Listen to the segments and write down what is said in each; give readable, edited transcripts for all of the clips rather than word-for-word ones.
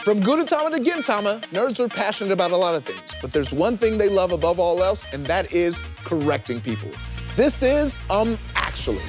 From Gudetama to Gintama, nerds are passionate about a lot of things, but there's one thing they love above all else, and that is correcting people. This is, actually.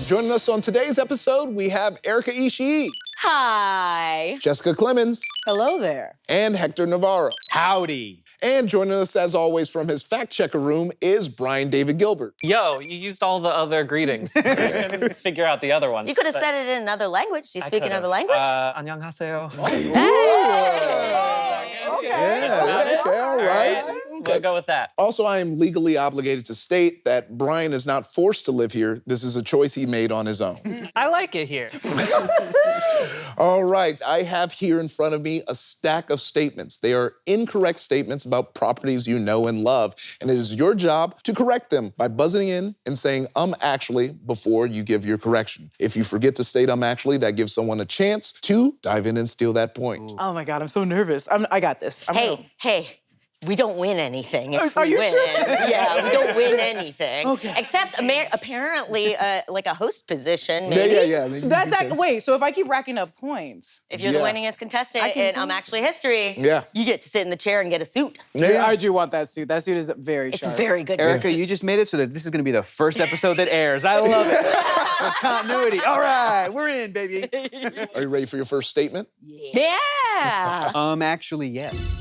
Joining us on today's episode, we have Erika Ishii. Hi. Jessica Clemens. Hello there. And Hector Navarro. Howdy. And joining us, as always, from his fact-checker room is Brian David Gilbert. Yo, you used all the other greetings. I didn't figure out the other ones. You could have said it in another language. Do you speak another language? 안녕하세요. Yeah, okay, all right. We'll go with that. Also, I am legally obligated to state that Brian is not forced to live here. This is a choice he made on his own. I like it here. All right, I have here in front of me a stack of statements. They are incorrect statements about properties you know and love, and it is your job to correct them by buzzing in and saying, actually, before you give your correction. If you forget to state actually, that gives someone a chance to dive in and steal that point. Ooh. Oh my God, I'm so nervous. I got this. Hey, we don't win anything if Are we you win. sure? Yeah, we don't win anything. Okay. Except apparently like a host position, maybe. Yeah. Wait, so if I keep racking up points. If you're the winningest contestant in actually history, you get to sit in the chair and get a suit. Yeah, I do want that suit. That suit is very sharp. It's very good. Erika, you just made it so that this is gonna be the first episode that airs. I love it. For continuity. All right, we're in, baby. Are you ready for your first statement? Yeah. Actually, yes.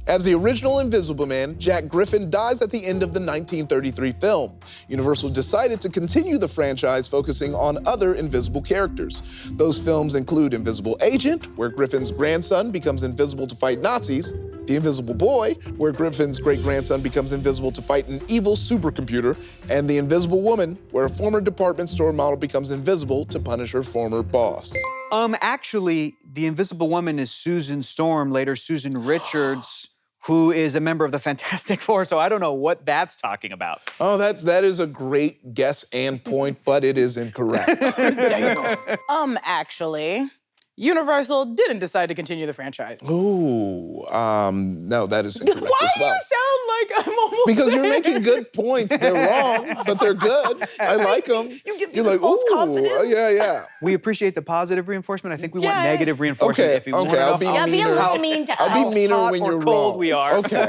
As the original Invisible Man, Jack Griffin dies at the end of the 1933 film. Universal decided to continue the franchise focusing on other invisible characters. Those films include Invisible Agent, where Griffin's grandson becomes invisible to fight Nazis, The Invisible Boy, where Griffin's great-grandson becomes invisible to fight an evil supercomputer, and The Invisible Woman, where a former department store model becomes invisible to punish her former boss. Actually, the Invisible Woman is Susan Storm, later Susan Richards, who is a member of the Fantastic Four, so I don't know what that's talking about. Oh, that is a great guess and point, but it is incorrect. Actually, Universal didn't decide to continue the franchise. Ooh, no, that is incorrect Why as do well. you sound like I'm almost Because you're there? making good points. They're wrong, but they're good. I like them. You give me You're this like, false ooh, confidence. Yeah. We appreciate the positive reinforcement. I think we want negative reinforcement. Okay, If you want okay, to know I'll be how- Be a meaner. little mean to us. I'll be meaner hot when or you're cold wrong. we are. Okay.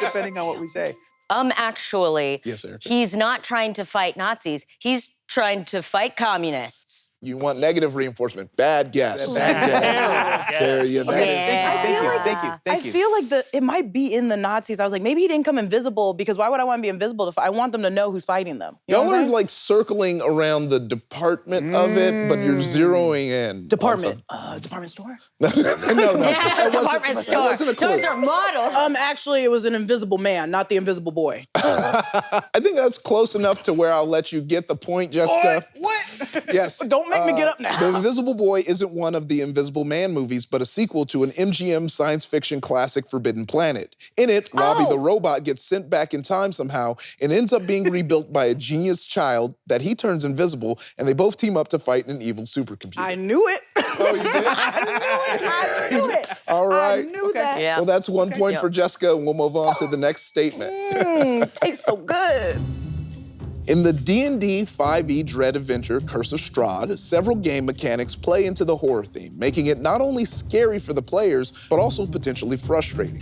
Depending on what we say. Actually, Yes, Erika. he's not trying to fight Nazis. He's trying to fight communists. You want negative reinforcement. Bad guess. Bad guess. There you go. Thank you. I feel like it might be in the Nazis. I was like, maybe he didn't come invisible because why would I want to be invisible? I want them to know who's fighting them. You know Y'all what I'm are saying? like circling around the department of it, but you're zeroing in. Department store? No. Yeah, department store. wasn't a clue. Those are models. Actually, it was an invisible man, not the invisible boy. I think that's close enough to where I'll let you get the point, Jessica. What? Yes. Don't make me get up now. The Invisible Boy isn't one of the Invisible Man movies, but a sequel to an MGM science fiction classic, Forbidden Planet. In it, Robbie the robot gets sent back in time somehow and ends up being rebuilt by a genius child that he turns invisible, and they both team up to fight an evil supercomputer. I knew it. Oh, you did? I knew it. All right. I knew that. Yeah. Well, that's 1 point for Jessica, and we'll move on to the next statement. Tastes so good. In the D&D 5e Dread Adventure, Curse of Strahd, several game mechanics play into the horror theme, making it not only scary for the players, but also potentially frustrating.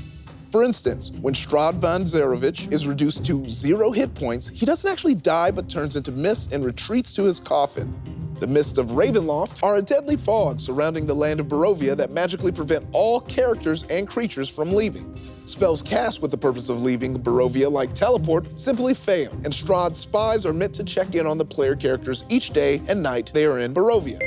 For instance, when Strahd von Zarovich is reduced to 0 hit points, he doesn't actually die, but turns into mist and retreats to his coffin. The mists of Ravenloft are a deadly fog surrounding the land of Barovia that magically prevent all characters and creatures from leaving. Spells cast with the purpose of leaving Barovia, like teleport, simply fail, and Strahd's spies are meant to check in on the player characters each day and night they are in Barovia.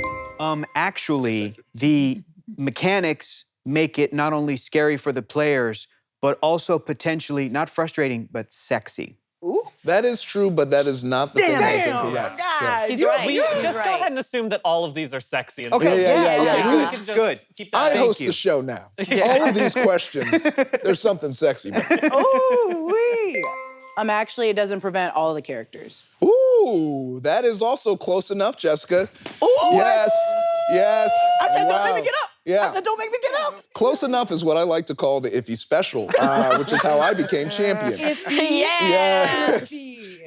Actually, the mechanics make it not only scary for the players, but also potentially not frustrating, but sexy. Ooh. That is true, but that is not the thing that's incorrect. God, She's right. Just go ahead and assume that all of these are sexy. And Okay, yeah. We can just Good. keep that. I Thank host you. the show now. All of these questions, there's something sexy about it. Ooh-wee. Actually, it doesn't prevent all the characters. Ooh, that is also close enough, Jessica. Ooh, Yes. I said, don't make Wow. me get up. Yeah. I said, don't make me get up. Close enough is what I like to call the iffy special, which is how I became champion. Yeah. Yes.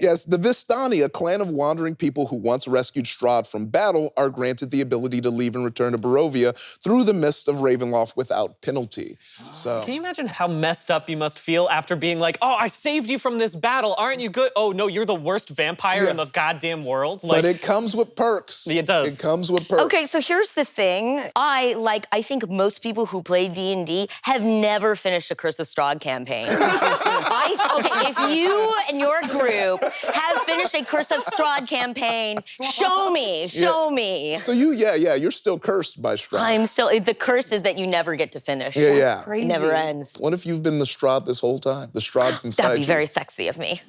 Yes, the Vistani, a clan of wandering people who once rescued Strahd from battle, are granted the ability to leave and return to Barovia through the mists of Ravenloft without penalty. So, can you imagine how messed up you must feel after being like, oh, I saved you from this battle, aren't you good? Oh no, you're the worst vampire in the goddamn world. Like, but it comes with perks. It does. It comes with perks. Okay, so here's the thing. I think most people who play D&D have never finished a Curse of Strahd campaign. Okay, if you and your group have finished a Curse of Strahd campaign, show me. So you're still cursed by Strahd. I'm still, the curse is that you never get to finish. That's crazy. It never ends. What if you've been the Strahd this whole time? The Strahd's inside That'd be very sexy of me.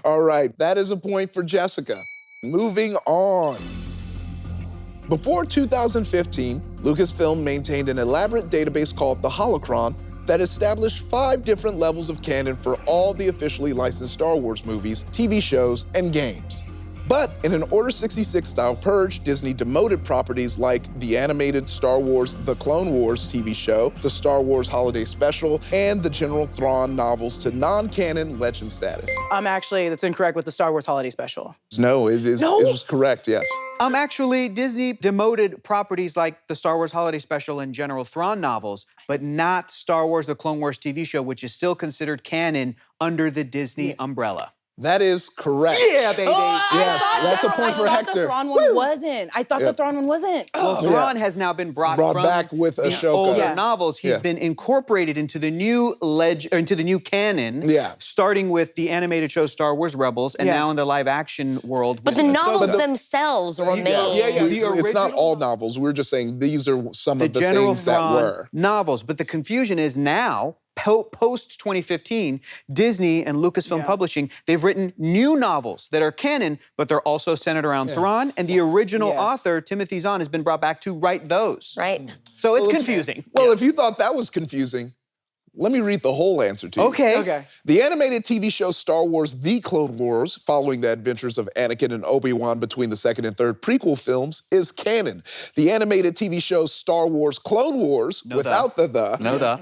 All right, that is a point for Jessica. Moving on. Before 2015, Lucasfilm maintained an elaborate database called the Holocron that established 5 different levels of canon for all the officially licensed Star Wars movies, TV shows, and games. But in an Order 66-style purge, Disney demoted properties like the animated Star Wars The Clone Wars TV show, the Star Wars Holiday Special, and the General Thrawn novels to non-canon legend status. That's incorrect with the Star Wars Holiday Special. No, it is correct, yes. Actually, Disney demoted properties like the Star Wars Holiday Special and General Thrawn novels, but not Star Wars The Clone Wars TV show, which is still considered canon under the Disney umbrella. That is correct. Yeah, baby. Yes, that's a point for Hector. I thought the Thrawn one wasn't. The Thrawn one wasn't. Well, Thrawn has now been brought from back with the Ashoka. older novels. He's been incorporated into the new into the new canon. Starting with the animated show Star Wars Rebels, and now in the live-action world. But the novels themselves remain. It's not all novels. We're just saying these are some of the things that were novels. But the confusion is now, post 2015, Disney and Lucasfilm Publishing, they've written new novels that are canon, but they're also centered around Thrawn, and the original author, Timothy Zahn, has been brought back to write those. Right. So it's confusing. Well, if you thought that was confusing, let me read the whole answer to you. Okay. The animated TV show Star Wars The Clone Wars, following the adventures of Anakin and Obi-Wan between the 2nd and 3rd prequel films, is canon. The animated TV show Star Wars Clone Wars,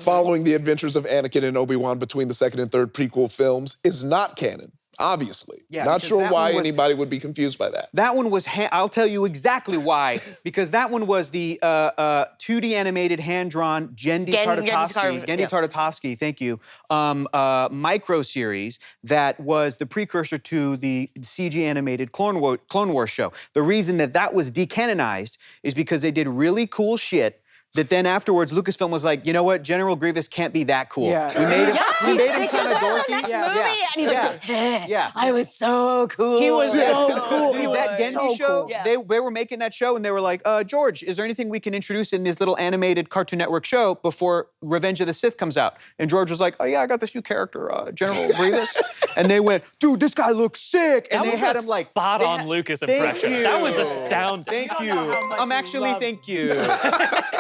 following the adventures of Anakin and Obi-Wan between the 2nd and 3rd prequel films, is not canon. Obviously. Not sure why anybody would be confused by that. That one was, I'll tell you exactly why, because that one was the 2D animated hand-drawn Genndy Tartakovsky, thank you, micro series that was the precursor to the CG animated Clone Wars show. The reason that was decanonized is because they did really cool shit that then afterwards, Lucasfilm was like, you know what, General Grievous can't be that cool. We made him kind of dorky. Next movie, and he's like, I was so cool. He was so cool. That Genndy show, they were making that show, and they were like, George, is there anything we can introduce in this little animated Cartoon Network show before Revenge of the Sith comes out? And George was like, oh yeah, I got this new character, General Grievous. And they went, dude, this guy looks sick. And they had him like spot on Lucas impression. That was astounding. Thank you. Thank you.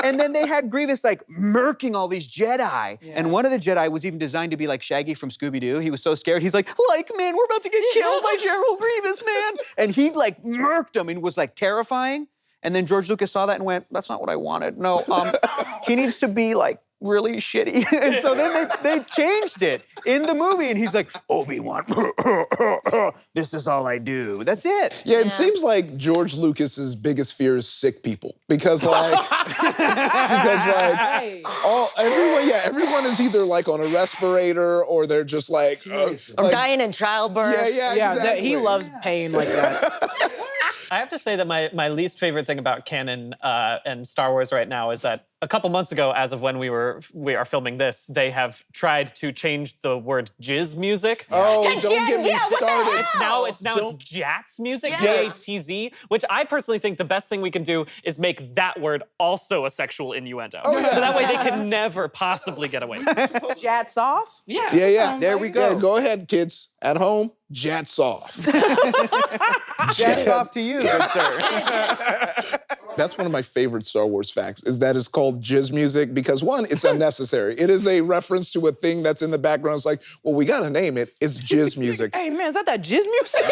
And then they had Grievous like murking all these Jedi. And one of the Jedi was even designed to be like Shaggy from Scooby-Doo. He was so scared. He's like, man, we're about to get killed by General Grievous, man. And he like murked him and was like terrifying. And then George Lucas saw that and went, that's not what I wanted. No, he needs to be like really shitty. And so then they changed it in the movie, and he's like, Obi-Wan, this is all I do. That's it. Yeah, it seems like George Lucas's biggest fear is sick people. Because like, everyone is either like on a respirator or they're just like, or dying in childbirth. Yeah, exactly. He loves pain like that. I have to say that my least favorite thing about canon and Star Wars right now is that a couple months ago, as of when we are filming this, they have tried to change the word jizz music. Oh, don't get me started. It's Jatz music, J-A-T-Z, which I personally think the best thing we can do is make that word also a sexual innuendo. So that way they can never possibly get away with it. Jats off? Yeah. There we go. Yeah, go ahead, kids. At home, jats off. Jats off to you, good sir. That's one of my favorite Star Wars facts, is that it's called jizz music because, one, it's unnecessary. It is a reference to a thing that's in the background. It's like, well, we gotta name it. It's jizz music. Hey, man, is that jizz music?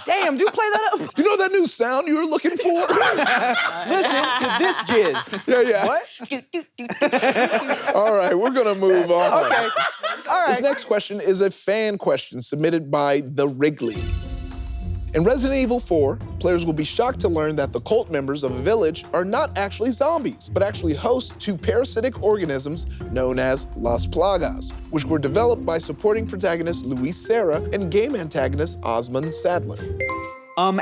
Damn, do play that up. You know that new sound you were looking for? Listen to this jizz. Yeah. What? All right, we're gonna move on. Okay. All This right. next question is a fan question submitted by The Wrigley. In Resident Evil 4, players will be shocked to learn that the cult members of a village are not actually zombies, but actually host to parasitic organisms known as Las Plagas, which were developed by supporting protagonist Luis Serra and game antagonist Osmond Sadler.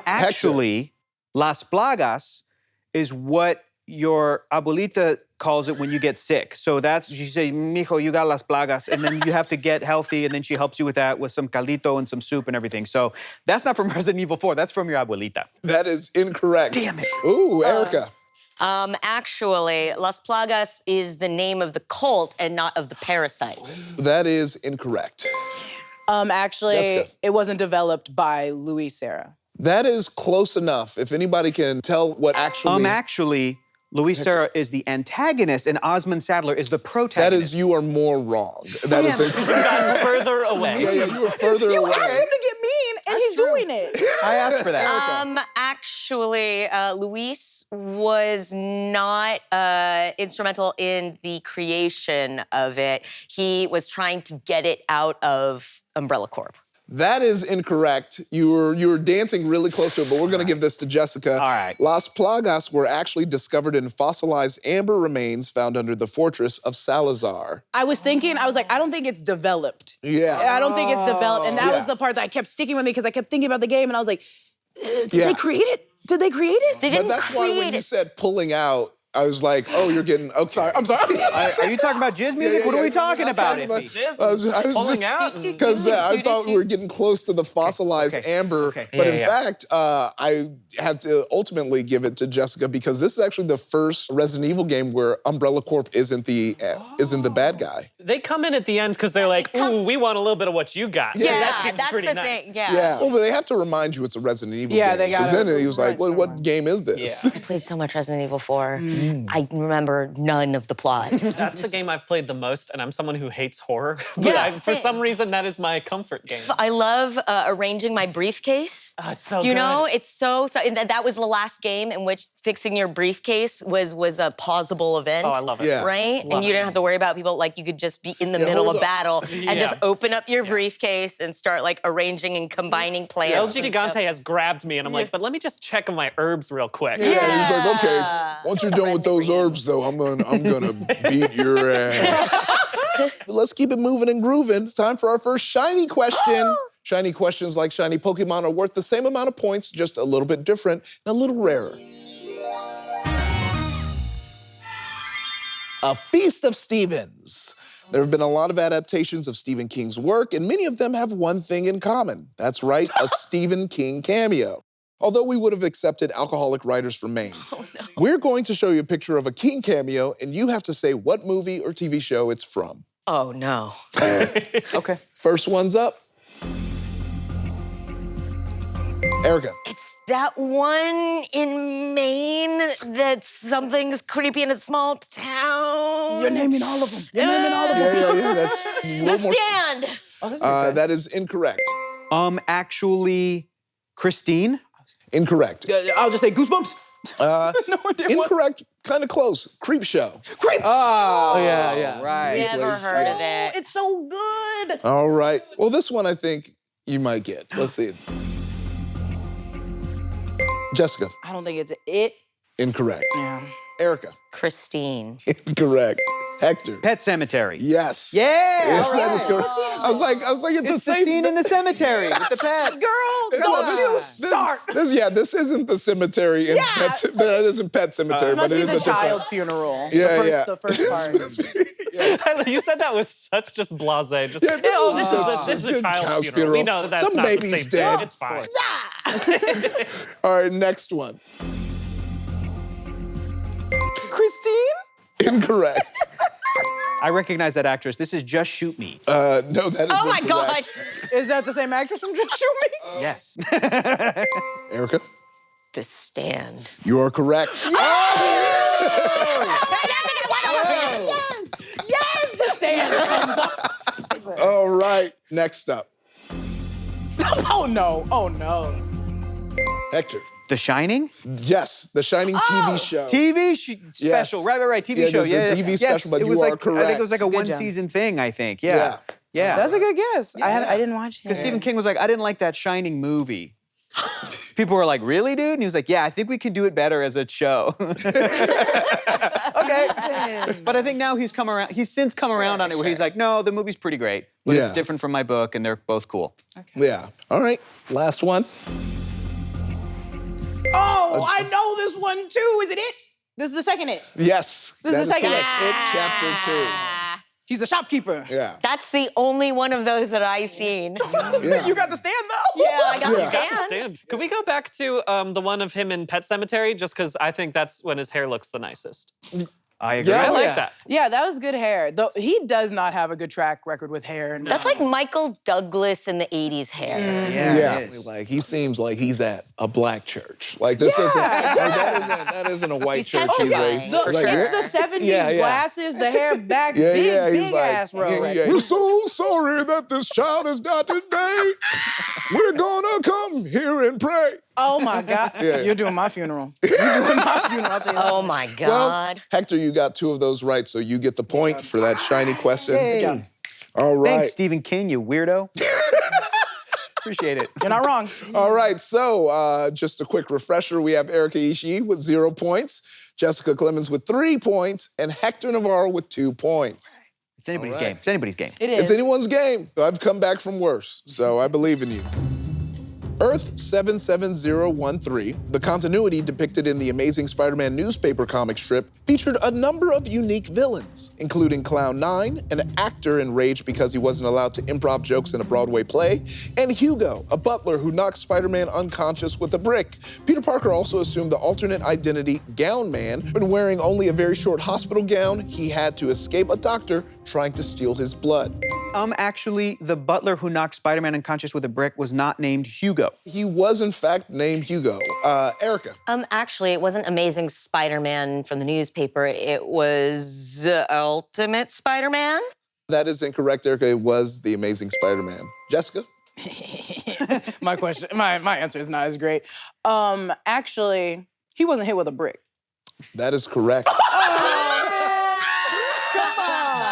Actually, Las Plagas is what your abuelita calls it when you get sick. So that's, she say, mijo, you got Las Plagas, and then you have to get healthy, and then she helps you with that with some caldito and some soup and everything. So that's not from Resident Evil 4, that's from your abuelita. That is incorrect. Damn it. Ooh, Erika. Actually, Las Plagas is the name of the cult and not of the parasites. That is incorrect. Actually, Jessica. it wasn't developed by Luis Serra. That is close enough. If anybody can tell what actually... Actually, Luis Serra is the antagonist, and Osmond Sadler is the that protagonist. is, you are more wrong. That is incorrect. Gotten further away. Yeah, you were further You away. asked him to get mean, and he's doing it. I asked for that. Actually, Luis was not instrumental in the creation of it. He was trying to get it out of Umbrella Corp. That is incorrect. You were dancing really close to it, but we're gonna give this to Jessica. All right. Las Plagas were actually discovered in fossilized amber remains found under the fortress of Salazar. I was like, I don't think it's developed. Yeah. I don't think it's developed. And that Yeah. was the part that kept sticking with me because I kept thinking about the game and I was like, did Yeah. they create it? Did they create it? They But didn't that's why when create you it. said pulling out, I was like, oh, you're getting, okay. I'm sorry. Are you talking about jizz music? What are we talking about? Pulling out. Because I thought we were getting close to the fossilized Okay. amber. Okay. But Yeah, in yeah. fact, I have to ultimately give it to Jessica because this is actually the first Resident Evil game where Umbrella Corp isn't the bad guy. They come in at the end because they're like, ooh, we want a little bit of what you got. 'Cause Yeah, that seems that's pretty the nice. thing. Yeah. Yeah. Well, but they have to remind you it's a Resident Evil Yeah, game. they gotta 'Cause then he was like, remind what someone. game is this? Yeah. I played so much Resident Evil 4. I remember none of the plot. That's the game I've played the most, and I'm someone who hates horror. But Yeah, for same. some reason, that is my comfort game. I love arranging my briefcase. Oh, it's so You good. know, it's so and that was the last game in which fixing your briefcase was a pausable event. Oh, I love it. Yeah. Right? Love and you it. didn't have to worry about people, like you could just be in the Yeah, middle hold of a up. battle and just open up your briefcase and start like arranging and combining plans. LG and Gigante stuff. has grabbed me, and I'm like, but let me just check on my herbs real quick. Yeah, he's like, okay, Yeah. once you're done with those herbs, though, I'm gonna beat your ass. But let's keep it moving and grooving. It's time for our first shiny question. Shiny questions, like shiny Pokemon, are worth the same amount of points, just a little bit different and a little rarer. A Feast of Stevens. There have been a lot of adaptations of Stephen King's work, and many of them have one thing in common. That's right, a Stephen King cameo. Although we would have accepted alcoholic writers from Maine. We're going to show you a picture of a King cameo, and you have to say what movie or TV show it's from. Oh no. Okay. First one's up. Erika. It's that one in Maine that something's creepy in a small town. You're naming all of them. You're naming all of them. Yeah, that's a The little more. Stand. Oh, that's a good guess. That is incorrect. Actually, Christine. Incorrect. I'll just say Goosebumps. No, it didn't. Incorrect, kind of close. Creep Show. Creeps. Oh, yeah. Right. Never heard of it. It's so good. All right. Well, this one I think you might get. Let's see. Jessica. I don't think it's it. Incorrect. Yeah. Erika. Christine. Incorrect. Hector. Pet Cemetery. Yes. Yeah. Yes, all that right. is correct. I was like, it's It's the the same scene in the cemetery with the pets. Girl, don't you start. This isn't the cemetery. In Yeah. that isn't Pet Cemetery, It must but be it is the a different. child's funeral. Yeah, The first part. Yes. You said that with such just blasé. Just, Yeah, oh, this is the good child's funeral. We know that that's Some not the baby's same dead. thing. It's fine. All right, next one. Christine? Incorrect. I recognize that actress. This is Just Shoot Me. No, that is Oh my incorrect. gosh. Is that the same actress from Just Shoot Me? Yes. Erika, The Stand. you are correct. Yes, the stand comes up. All right, next up. Oh no, oh no. Hector. The Shining? Yes, the Shining TV show. TV special. Yes. Right. TV Yeah, show. there's the TV yes, special, but it was you are like, I think it was like a Good job. one-season thing, I think. Yeah. Yeah. That's a good guess. I didn't watch it. Because Stephen King was like, I didn't like that Shining movie. People were like, really, dude? And he was like, yeah, I think we can do it better as a show. Okay. But I think now he's come around. He's since come around on it where he's like, no, the movie's pretty great, but it's different from my book, and they're both cool. Okay. Yeah. All right. Last one. Oh, I know this one too. Is it it? This is the second it. Yes. This is the second correct. It chapter 2. He's a shopkeeper. Yeah. That's the only one of those that I've seen. Yeah. You got the stand though. Yeah, I got Yeah. the stand. Could we go back to the one of him in Pet Cemetery? Just because I think that's when his hair looks the nicest. I agree. I like yeah. that. Yeah, that was good hair. Though he does not have a good track record with hair. No. That's like Michael Douglas in the 80s hair. Yeah, it is. Like he seems like he's at a black church. Like this isn't like, that isn't a white He's church. testifying, The, for like, sure. It's the 70s Yeah, yeah. glasses, the hair back, Yeah, big, yeah, he's big like, ass row. right yeah, there. we're so sorry that this child is not today. We're gonna come here and pray. Oh my God. Yeah. You're doing my funeral. You're doing my funeral, I'll tell you that. Oh my Well, God. Hector, you got 2 of those right, so you get the point for that shiny question. Hey. All right. Thanks, Stephen King, you weirdo. Appreciate it. You're not wrong. All right, so just a quick refresher. We have Erika Ishii with 0 points, Jessica Clemens with 3 points, and Hector Navarro with 2 points. It's anybody's All right. game. It's anybody's game. It is. It's anyone's game. I've come back from worse, so I believe in you. Earth 77013, the continuity depicted in the Amazing Spider-Man newspaper comic strip, featured a number of unique villains, including Clown 9, an actor enraged because he wasn't allowed to improv jokes in a Broadway play, and Hugo, a butler who knocked Spider-Man unconscious with a brick. Peter Parker also assumed the alternate identity Gown Man, and wearing only a very short hospital gown, he had to escape a doctor trying to steal his blood. Actually, the butler who knocked Spider-Man unconscious with a brick was not named Hugo. He was, in fact, named Hugo. Erika. Actually, it wasn't Amazing Spider-Man from the newspaper. It was Ultimate Spider-Man. That is incorrect, Erika. It was the Amazing Spider-Man. Jessica? My question, my answer is not as great. Actually, he wasn't hit with a brick. That is correct.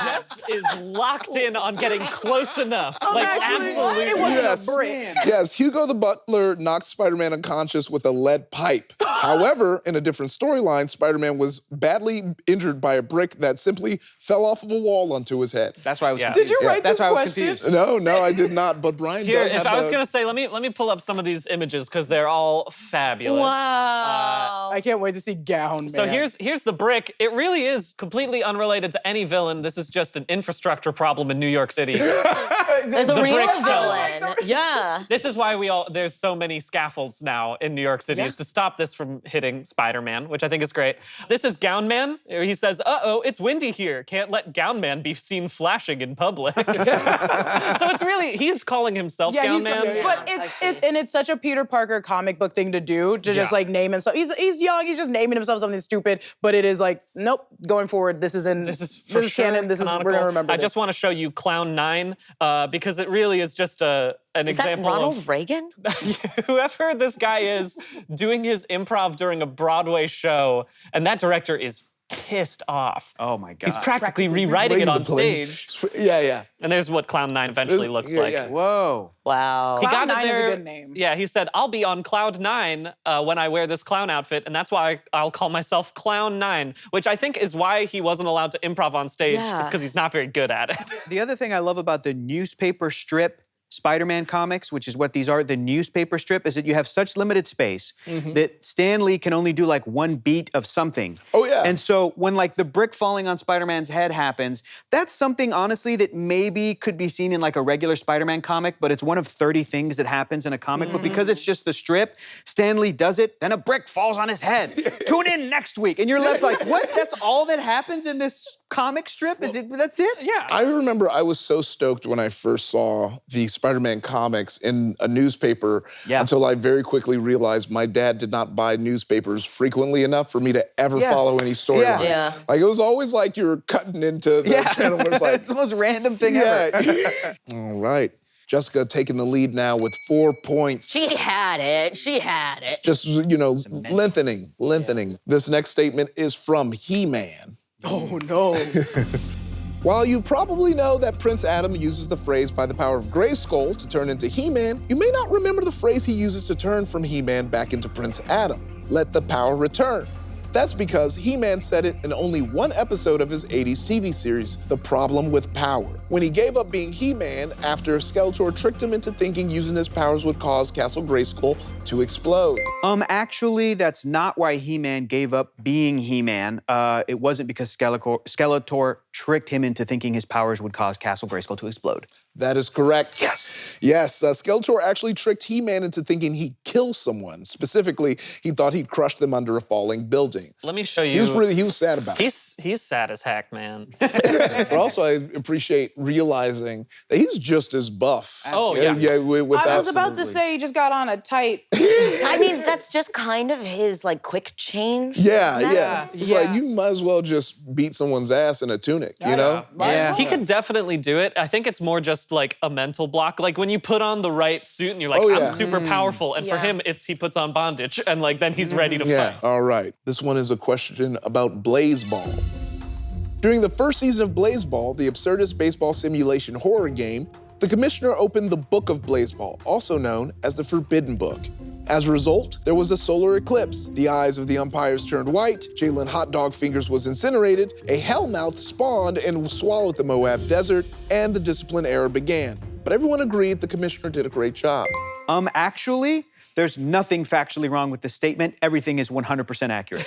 Jess is locked in on getting close enough. Actually, Absolutely. It wasn't Yes. a brick. Yes, Hugo the Butler knocked Spider-Man unconscious with a lead pipe. However, in a different storyline, Spider-Man was badly injured by a brick that simply fell off of a wall onto his head. That's why I was Yeah. confused. Did you write That's this why I was question? confused. No, I did not, but Brian Here, does if have I was the- gonna say, let me pull up some of these images because they're all fabulous. Wow. I can't wait to see Gown Man. So here's the brick. It really is completely unrelated to any villain. This is just an infrastructure problem in New York City. the real brick fell. villain. Yeah. This is why there's so many scaffolds now in New York City, is to stop this from hitting Spider-Man, which I think is great. This is Gown Man. He says, uh-oh, it's windy here. Can't let Gown Man be seen flashing in public. So it's really, he's calling himself Gown Man. But it's such a Peter Parker comic book thing to do, to just like name himself. He's young, he's just naming himself something stupid, but it is like, nope, going forward, this is for sure canon, we're gonna remember I just want to show you Clown 9 because it really is just an Is that example Ronald of Reagan? whoever this guy is doing his improv during a Broadway show, and that director is pissed off. Oh my God. He's practically rewriting it on stage. Yeah. And there's what Clown 9 eventually looks like. Yeah. Whoa. Wow. He Cloud got 9 it there. is a good name. Yeah, he said, I'll be on Cloud 9 when I wear this clown outfit, and that's why I'll call myself Clown 9, which I think is why he wasn't allowed to improv on stage, Yeah. is because he's not very good at it. The other thing I love about the newspaper strip Spider-Man comics, which is what these are, the newspaper strip, is that you have such limited space that Stan Lee can only do like one beat of something. Oh, yeah. And so when like the brick falling on Spider-Man's head happens, that's something honestly that maybe could be seen in like a regular Spider-Man comic, but it's one of 30 things that happens in a comic book. Because it's just the strip, Stan Lee does it, then a brick falls on his head. Tune in next week. And you're left like, what? That's all that happens in this comic strip? That's it? Yeah. I remember I was so stoked when I first saw the Spider-Man comics in a newspaper until I very quickly realized my dad did not buy newspapers frequently enough for me to ever follow any storyline. Yeah. Like, it was always like you were cutting into the channel where it's like, it's the most random thing ever. All right. Jessica taking the lead now with 4 points. She had it. She had it. Just, lengthening. This next statement is from He-Man. Oh no. While you probably know that Prince Adam uses the phrase by the power of Grayskull to turn into He-Man, you may not remember the phrase he uses to turn from He-Man back into Prince Adam. Let the power return. That's because He-Man said it in only one episode of his 80s TV series, The Problem with Power, when he gave up being He-Man after Skeletor tricked him into thinking using his powers would cause Castle Grayskull to explode. Actually, that's not why He-Man gave up being He-Man. It wasn't because Skeletor tricked him into thinking his powers would cause Castle Grayskull to explode. That is correct. Yes. Yes, Skeletor actually tricked He-Man into thinking he'd kill someone. Specifically, he thought he'd crush them under a falling building. Let me show you. He was sad about it. He's sad as heck, man. But also, I appreciate realizing that he's just as buff. Oh, yeah. I was about to say he just got on a tight. I mean, that's just kind of his like quick change. Yeah. It's Yeah. like you might as well just beat someone's ass in a tunic, you know? Yeah. He could definitely do it. I think it's more just like a mental block. Like when you put on the right suit and you're like, Oh, yeah. I'm super powerful. And for Yeah. him, it's he puts on bondage and like then he's ready to Yeah, fight. all right. This one is a question about Blaseball. During the first season of Blaseball, the absurdist baseball simulation horror game, the commissioner opened the Book of Blaseball, also known as the Forbidden Book. As a result, there was a solar eclipse, the eyes of the umpires turned white, Jalen Hot Dog Fingers was incinerated, a hellmouth spawned and swallowed the Moab Desert, and the discipline era began. But everyone agreed the commissioner did a great job. Actually, there's nothing factually wrong with this statement. Everything is 100% accurate.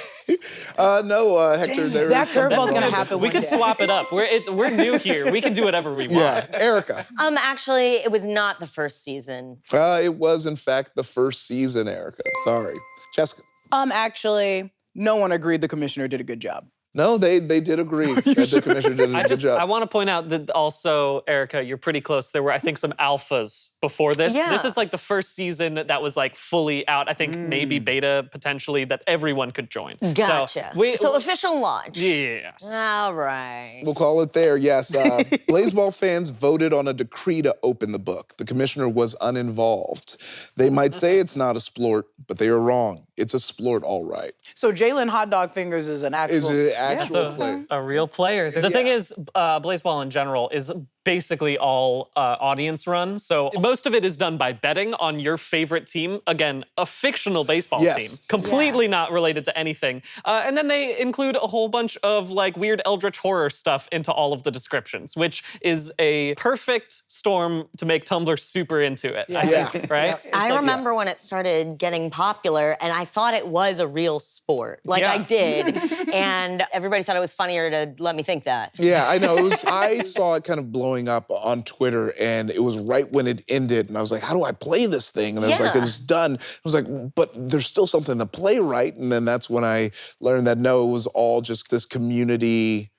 No, Hector, there That is some- curveball's gonna happen. We one could day. swap it up. We're new here. We can do whatever we want. Yeah, Erika. Actually, it was not the first season. It was, in fact, the first season, Erika. Sorry. Jessica. Actually, no one agreed the commissioner did a good job. No, they did agree that the commissioner did a good job. I want to point out that also, Erika, you're pretty close. There were, I think, some alphas before this. Yeah. This is like the first season that was like fully out. I think maybe beta potentially that everyone could join. Gotcha. So official launch. Yes. All right. We'll call it there, yes. Blaseball fans voted on a decree to open the book. The commissioner was uninvolved. They might say it's not a splort, but they are wrong. It's a splort, all right. So Jalen Hot Dog Fingers is an actual. Is it actual So, play? a real player. The thing is, Blaseball in general is basically all audience run. So most of it is done by betting on your favorite team. Again, a fictional baseball Yes. team, completely not related to anything. And then they include a whole bunch of like weird eldritch horror stuff into all of the descriptions, which is a perfect storm to make Tumblr super into it, I think, right? I remember when it started getting popular, and I thought it was a real sport. Like Yeah. I did, and everybody thought it was funnier to let me think that. Yeah, I know. I saw it kind of blowing up on Twitter, and it was right when it ended, and I was like, how do I play this thing? And I was like, Yeah. it's done. I was like, but there's still something to play, right? And then that's when I learned that no, it was all just this community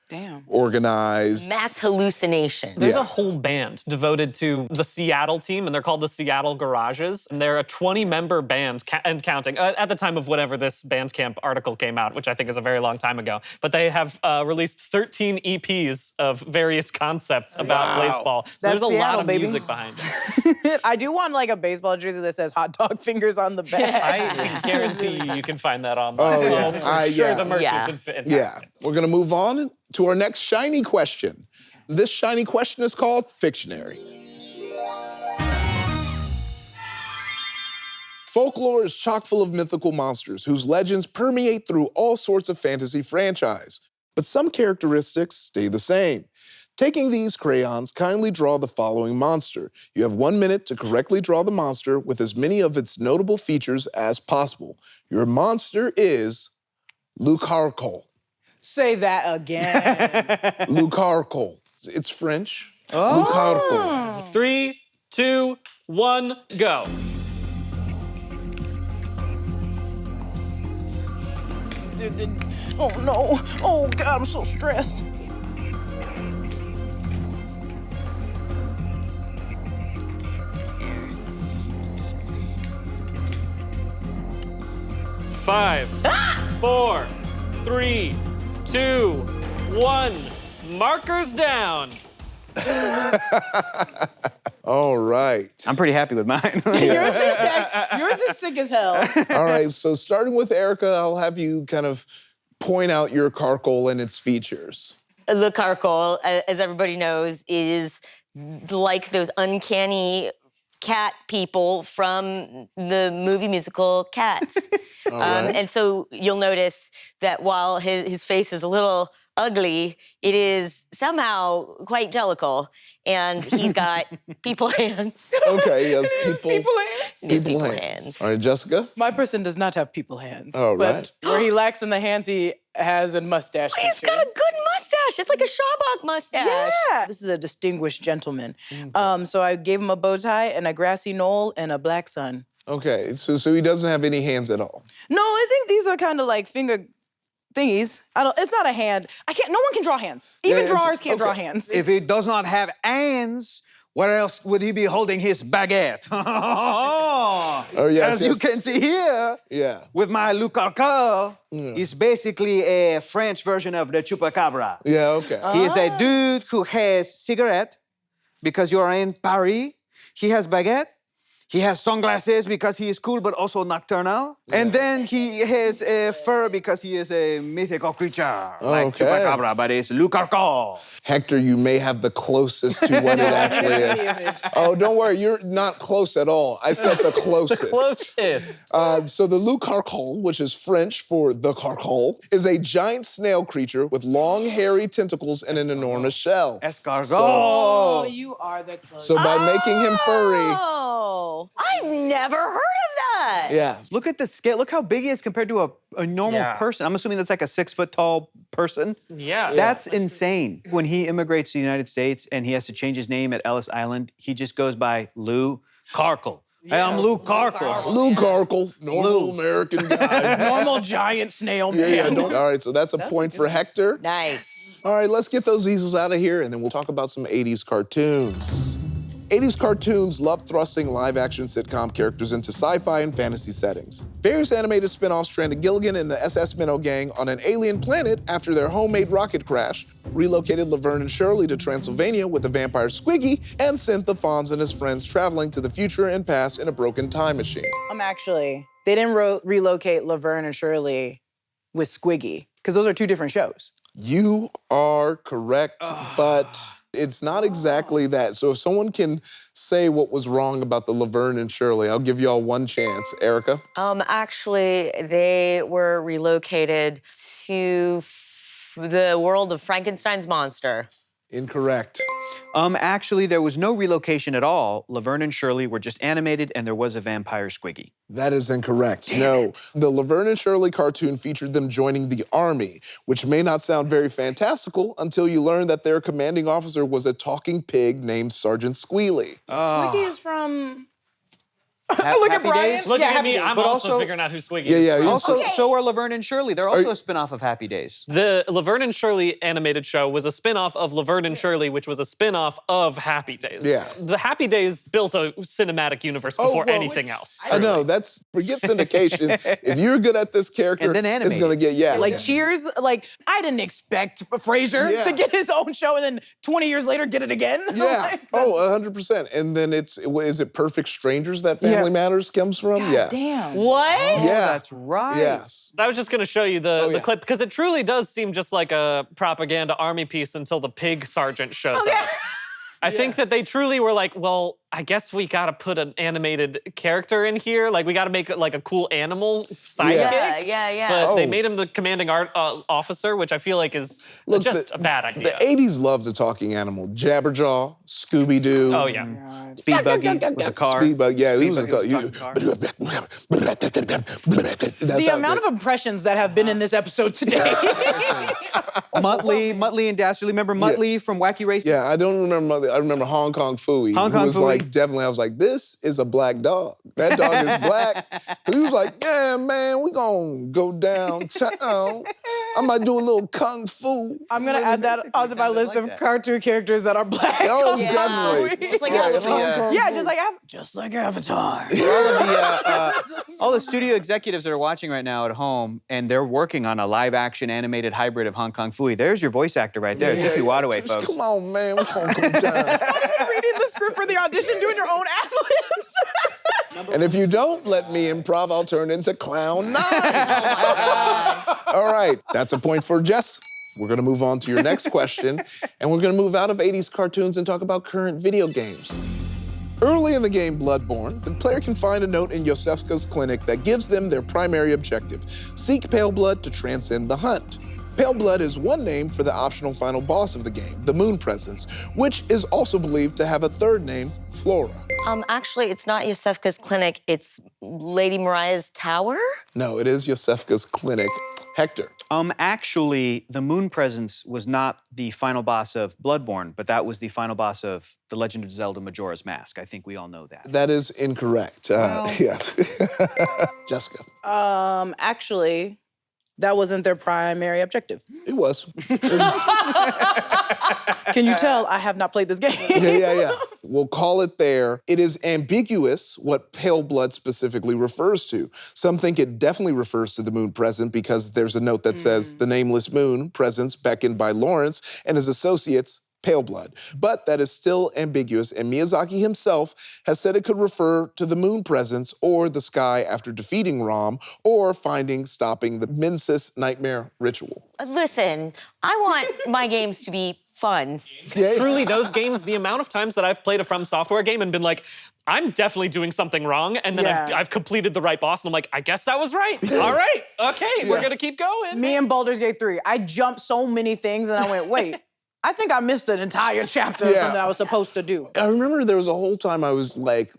organized. Mass hallucination. There's a whole band devoted to the Seattle team, and they're called the Seattle Garages. And they're a 20-member band and counting at the time of whenever this Bandcamp article came out, which I think is a very long time ago. But they have released 13 EPs of various concepts about Blaseball. So there's a lot of music behind it. I do want like a baseball jersey that says Hot Dog Fingers on the back. I guarantee you can find that online. Oh, yeah. For sure, the merch Yeah. is fantastic. Yeah, we're gonna move on to our next shiny question. This shiny question is called Fictionary. Folklore is chock full of mythical monsters whose legends permeate through all sorts of fantasy franchise. But some characteristics stay the same. Taking these crayons, kindly draw the following monster. You have 1 minute to correctly draw the monster with as many of its notable features as possible. Your monster is carcolh. Say that again. Carcolh. It's French. Carcolh. 3, 2, 1, go. Oh no. Oh God, I'm so stressed. Five, 4, 3, 2, 1. Markers down. All right. I'm pretty happy with mine. Yours is sick as hell. All right, so starting with Erika, I'll have you kind of point out your carcolh and its features. The carcolh, as everybody knows, is like those uncanny cat people from the movie musical Cats. right. And so you'll notice that while his face is a little ugly, it is somehow quite jellical, and he's got people hands. Okay, he has people hands. He has people hands. All right, Jessica? My person does not have people hands. Oh, but where he lacks in the hands, he has in mustache. He's got a good mustache. It's like a Schaubach mustache. Yeah. This is a distinguished gentleman. So I gave him a bow tie and a grassy knoll and a black sun. Okay, so he doesn't have any hands at all. No, I think these are kind of like finger thingies. It's not a hand. No one can draw hands. Even drawers can't draw hands. If he does not have hands, where else would he be holding his baguette? Oh, yes, As you can see here, with my Le Carcolh, it's basically a French version of the chupacabra. Yeah, okay. He is a dude who has cigarette because you are in Paris. He has baguette. He has sunglasses because he is cool but also nocturnal. And then he has a fur because he is a mythical creature. Like chupacabra, but it's Le Carcolh. Hector, you may have the closest to what it actually is. Oh, don't worry, you're not close at all. I said the closest. The closest. So the Le Carcolh, which is French for the carcolh, is a giant snail creature with long, hairy tentacles and an enormous shell. Escargot. Oh, you are the closest. So by making him furry, Oh, I've never heard of that. yeah. Look at the scale. Look how big he is compared to a normal person. I'm assuming that's like a 6 foot tall person. Yeah. That's insane. When he immigrates to the United States and he has to change his name at Ellis Island, he just goes by Le Carcolh. Hey, I'm Le Carcolh. Le Carcolh, normal American guy. Normal giant snail man. All right, so that's a point for Hector. Nice. All right, let's get those easels out of here, and then we'll talk about some 80s cartoons. 80s cartoons loved thrusting live-action sitcom characters into sci-fi and fantasy settings. Various animated spin-offs stranded Gilligan and the SS Minnow gang on an alien planet after their homemade rocket crash, relocated Laverne and Shirley to Transylvania with the vampire Squiggy, and sent the Fonz and his friends traveling to the future and past in a broken time machine. They didn't relocate Laverne and Shirley with Squiggy, because those are two different shows. You are correct, but it's not exactly that. So if someone can say what was wrong about the Laverne and Shirley, I'll give y'all one chance. Erika? Actually, they were relocated to the world of Frankenstein's monster. Incorrect. Actually, there was no relocation at all. Laverne and Shirley were just animated, and there was a vampire Squiggy. That is incorrect. No, the Laverne and Shirley cartoon featured them joining the army, which may not sound very fantastical until you learn that their commanding officer was a talking pig named Sergeant Squealy. Squiggy is from... Look at Brian. Look Yeah, at Happy me. Days. I'm But also also- figuring out who Swiggy Yeah, is. yeah, from. you- Also, Okay. so are Laverne and Shirley. They're also a spin-off of Happy Days. The Laverne and Shirley animated show was a spin-off of Laverne and Shirley, which was a spin-off of Happy Days. Yeah. The Happy Days built a cinematic universe before anything else. I know, forget syndication. If you're good at this character, And then it's gonna get, Like Cheers, I didn't expect Frasier to get his own show and then 20 years later get it again. Yeah, 100%. And then is it Perfect Strangers that Family Matters comes from? Damn. What? Yeah. That's right. Yes. I was just going to show you the clip because it truly does seem just like a propaganda army piece until the pig sergeant shows up. I think that they truly were like, well, I guess we got to put an animated character in here. Like, we got to make it like a cool animal sidekick. Yeah. But they made him the commanding officer, which I feel like is just a bad idea. The 80s loved a talking animal. Jabberjaw, Scooby-Doo. Oh, yeah. Speed Buggy was a car. Speed Buggy, yeah, he was a Buggy car. was a talking car. The amount of impressions that have been in this episode today. Muttley and Dastardly. Remember Muttley from Wacky Racing? Yeah, I don't remember. I remember Hong Kong Phooey. Hong who Kong was Phooey. like, definitely, I was like, this is a black dog. That dog is black. He was like, yeah, man, we gonna go downtown. I'm gonna do a little kung fu. I'm going to add that onto my list of cartoon characters that are black. Oh, Yeah. definitely. Just like Yeah, Avatar. Yeah, just like Avatar. All the studio executives that are watching right now at home, and they're working on a live-action animated hybrid of Hong Kong Phooey. There's your voice actor right there. It's Jiffy Wadaway, Just folks. Come on, man, we're gonna go down. Reading the script for the audition, doing your own ad-libs. And if you don't let me improv, I'll turn into Clown 9. Oh my God. All right, that's a point for Jess. We're gonna move on to your next question, and we're gonna move out of 80s cartoons and talk about current video games. Early in the game Bloodborne, the player can find a note in Yosefka's clinic that gives them their primary objective: seek pale blood to transcend the hunt. Pale blood is one name for the optional final boss of the game, the Moon Presence, which is also believed to have a third name, Flora. Actually, it's not Yosefka's clinic, it's Lady Mariah's tower? No, it is Yosefka's clinic. Hector. Actually, the Moon Presence was not the final boss of Bloodborne, but that was the final boss of The Legend of Zelda Majora's Mask. I think we all know that. That is incorrect. Yeah. Jessica. Actually, that wasn't their primary objective. It was. Can you tell I have not played this game? Yeah. We'll call it there. It is ambiguous what pale blood specifically refers to. Some think it definitely refers to the Moon Present because there's a note that says the nameless moon presence beckoned by Lawrence and his associates, pale blood. But that is still ambiguous, and Miyazaki himself has said it could refer to the Moon Presence or the sky after defeating Ram or stopping the Mensis nightmare ritual. Listen, I want my games to be fun. Truly, those games, the amount of times that I've played a From Software game and been like, I'm definitely doing something wrong, and then I've completed the right boss, and I'm like, I guess that was right. All right, okay, we're gonna keep going. Me and Baldur's Gate 3, I jumped so many things and I went, wait, I think I missed an entire chapter of something I was supposed to do. I remember there was a whole time I was like,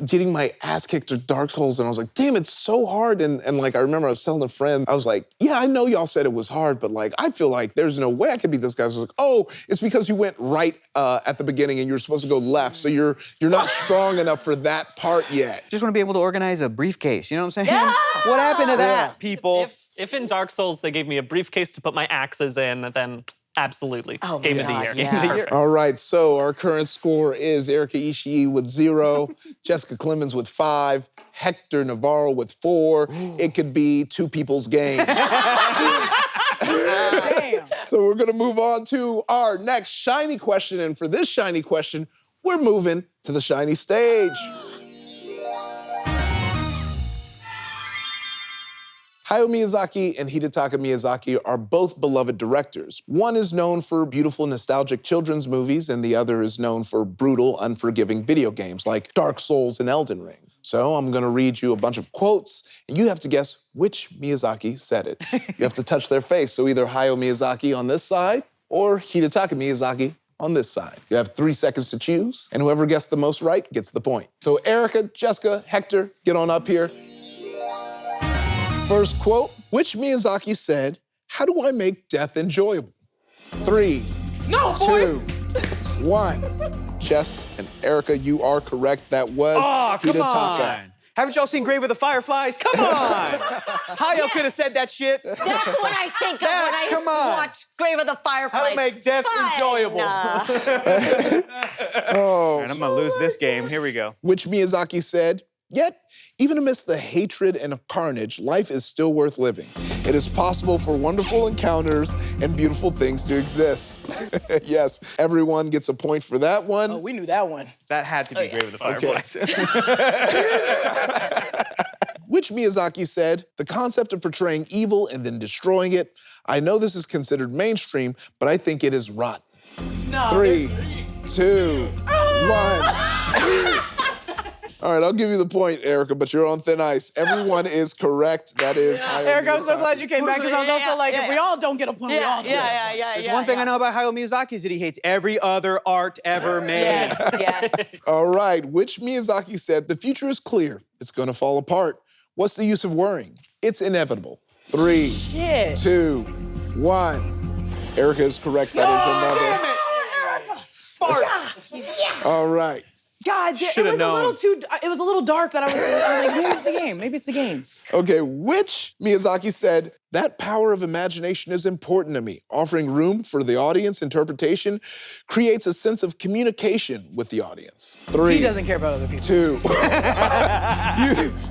getting my ass kicked at Dark Souls, and I was like, damn, it's so hard. And like, I remember I was telling a friend, I was like, yeah, I know y'all said it was hard, but like, I feel like there's no way I could beat this guy. I was like, oh, it's because you went right at the beginning and you're supposed to go left, so you're not strong enough for that part yet. Just want to be able to organize a briefcase, you know what I'm saying? Yeah! What happened to that, people? If in Dark Souls they gave me a briefcase to put my axes in, then absolutely. Oh, Game of the God, year. yeah. Game of the year. All right, so our current score is Erika Ishii with 0, Jessica Clemens with 5, Hector Navarro with 4. It could be two people's games. Damn. So we're gonna move on to our next shiny question, and for this shiny question, we're moving to the shiny stage. Hayao Miyazaki and Hidetaka Miyazaki are both beloved directors. One is known for beautiful, nostalgic children's movies, and the other is known for brutal, unforgiving video games like Dark Souls and Elden Ring. So I'm gonna read you a bunch of quotes, and you have to guess which Miyazaki said it. You have to touch their face, so either Hayao Miyazaki on this side or Hidetaka Miyazaki on this side. You have 3 seconds to choose, and whoever gets the most right gets the point. So Erika, Jessica, Hector, get on up here. First quote, which Miyazaki said, "How do I make death enjoyable?" 3, 2, 1. Jess and Erika, you are correct. That was Come Hidetaka. on. Haven't y'all seen Grave with the Fireflies? Come on! Hayao could have said that shit. That's what I think of when I come on. watch Grave of the Fireflies. How to make death enjoyable. Oh. All right, I'm gonna lose this game. Here we go. Which Miyazaki said, "Yet, even amidst the hatred and carnage, life is still worth living. It is possible for wonderful encounters and beautiful things to exist." Yes, everyone gets a point for that one. Oh, we knew that one. That had to be Grave with the Fireflies. Which Miyazaki said, "The concept of portraying evil and then destroying it, I know this is considered mainstream, but I think it is rotten." No. 3, 2, 1. All right, I'll give you the point, Erika, but you're on thin ice. Everyone is correct. That is Hayao Erika, I'm so Miyazaki. glad you came back, because I was also like, if we all don't get a point, we all do. There's one thing I know about Hayao Miyazaki is that he hates every other art ever made. Yes. All right, which Miyazaki said, "The future is clear. It's gonna fall apart. What's the use of worrying? It's inevitable." 3, 2, 1. Erika is correct. That is another. Fart. All right. God, it was a little dark that I was like, maybe it's the game. Maybe it's the games. Okay, which Miyazaki said, "That power of imagination is important to me. Offering room for the audience interpretation creates a sense of communication with the audience." 3, He doesn't care about other people. 2.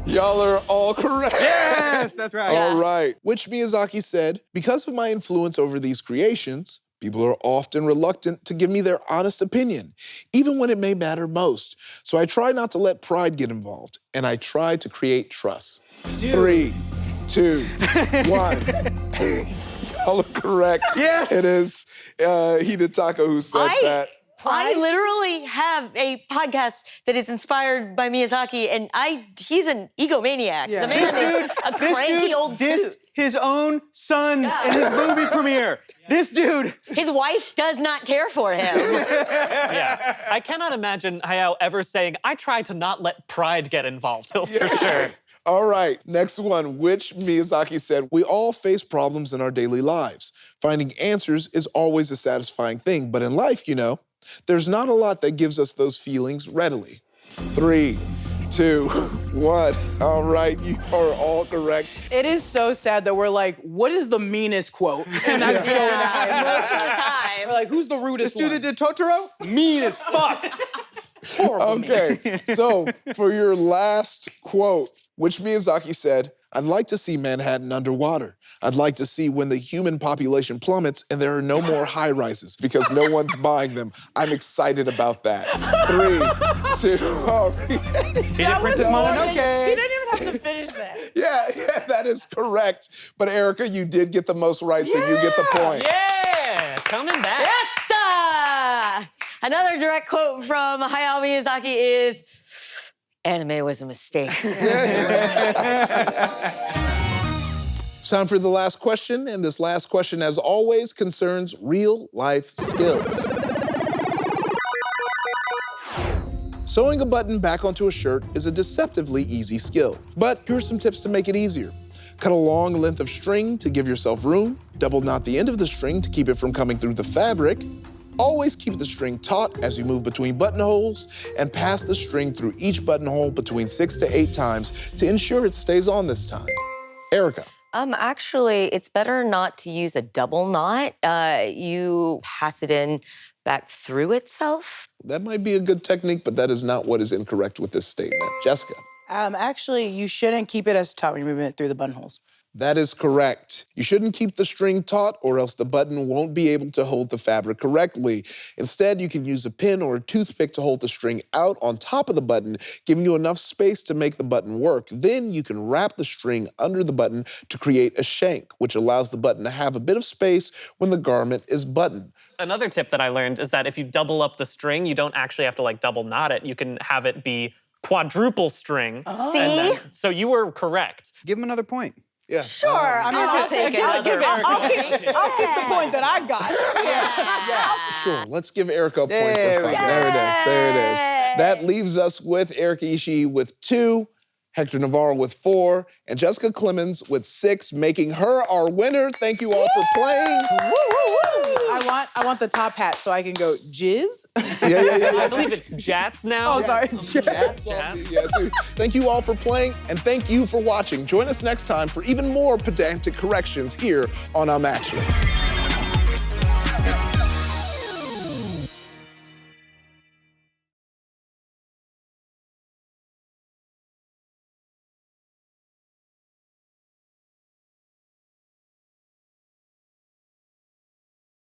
Y'all are all correct. Yes, that's right. All right. Which Miyazaki said, "Because of my influence over these creations, people are often reluctant to give me their honest opinion, even when it may matter most. So I try not to let pride get involved, and I try to create trust." 3, 2, 1. all are correct. Yes! It is Hidetaka who said that. I literally have a podcast that is inspired by Miyazaki, and he's an egomaniac. Yeah. The man is a cranky old dissed dude. his own son in his movie premiere. This dude. His wife does not care for him. Yeah. I cannot imagine Hayao ever saying, I try to not let pride get involved, for sure. All right, next one. Which Miyazaki said, we all face problems in our daily lives. Finding answers is always a satisfying thing, but in life, there's not a lot that gives us those feelings readily. 3, 2, 1. All right, you are all correct. It is so sad that we're like, what is the meanest quote? And that's going to happen. Most of the time. We're like, who's the rudest This dude one? that did Totoro? Mean as fuck. Horrible mean. Okay, so for your last quote, which Miyazaki said, I'd like to see Manhattan underwater. I'd like to see when the human population plummets and there are no more high-rises because no one's buying them. I'm excited about that. 3, 2, all right. That was Princess Mononoke. He didn't even have to finish that. Yeah, that is correct. But Erika, you did get the most right, so you get the point. Yeah, coming back. Yes! Another direct quote from Hayao Miyazaki is, anime was a mistake. It's time for the last question, and this last question, as always, concerns real-life skills. Sewing a button back onto a shirt is a deceptively easy skill, but here are some tips to make it easier. Cut a long length of string to give yourself room, double knot the end of the string to keep it from coming through the fabric, always keep the string taut as you move between buttonholes, and pass the string through each buttonhole between 6 to 8 times to ensure it stays on this time. Erika. Actually, it's better not to use a double knot. You pass it in back through itself. That might be a good technique, but that is not what is incorrect with this statement. Jessica. Actually, you shouldn't keep it as taut when you're moving it through the buttonholes. That is correct. You shouldn't keep the string taut or else the button won't be able to hold the fabric correctly. Instead, you can use a pin or a toothpick to hold the string out on top of the button, giving you enough space to make the button work. Then you can wrap the string under the button to create a shank, which allows the button to have a bit of space when the garment is buttoned. Another tip that I learned is that if you double up the string, you don't actually have to double knot it. You can have it be quadruple string. See? So you were correct. Give him another point. Yeah. Sure, I'll take I'll another keep the point that I got. Sure, let's give Erika a point There for we fun. go. There it is, there it is. That leaves us with Erika Ishii with 2, Hector Navarro with 4, and Jessica Clemens with 6, making her our winner. Thank you all for playing. I want the top hat so I can go jizz. Yeah. I believe it's Jats now. Oh, sorry. Jats. Yes. Thank you all for playing, and thank you for watching. Join us next time for even more pedantic corrections here on Action.